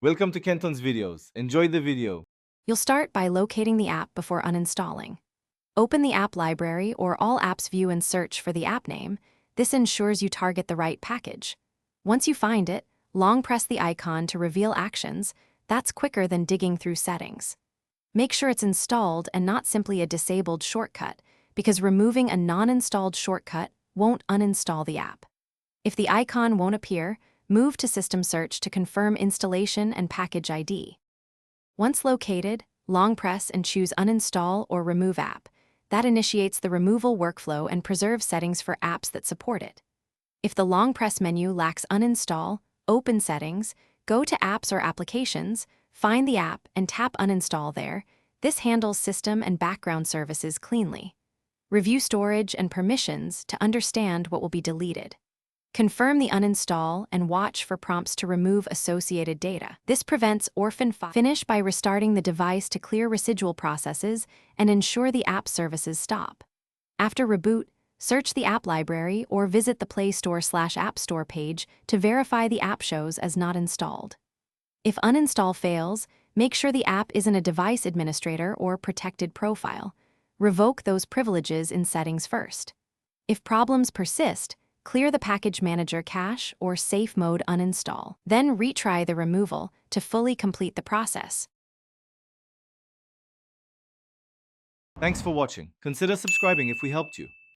Welcome to Kenton's videos. Enjoy the video. You'll start by locating the app before uninstalling. Open the app library or all apps view and search for the app name. This ensures you target the right package. Once you find it, long press the icon to reveal actions. That's quicker than digging through settings. Make sure it's installed and not simply a disabled shortcut, because removing a non-installed shortcut won't uninstall the app. If the icon won't appear, move to System Search to confirm installation and package ID. Once located, long press and choose Uninstall or Remove App. That initiates the removal workflow and preserves settings for apps that support it. If the long press menu lacks Uninstall, open Settings, go to Apps or Applications, find the app and tap Uninstall there. This handles system and background services cleanly. Review storage and permissions to understand what will be deleted. Confirm the uninstall and watch for prompts to remove associated data. This prevents orphan files. Finish by restarting the device to clear residual processes and ensure the app services stop. After reboot, search the app library or visit the Play Store/App Store page to verify the app shows as not installed. If uninstall fails, make sure the app isn't a device administrator or protected profile. Revoke those privileges in settings first. If problems persist, clear the Package Manager cache or Safe Mode uninstall. Then retry the removal to fully complete the process. Thanks for watching. Consider subscribing if we helped you.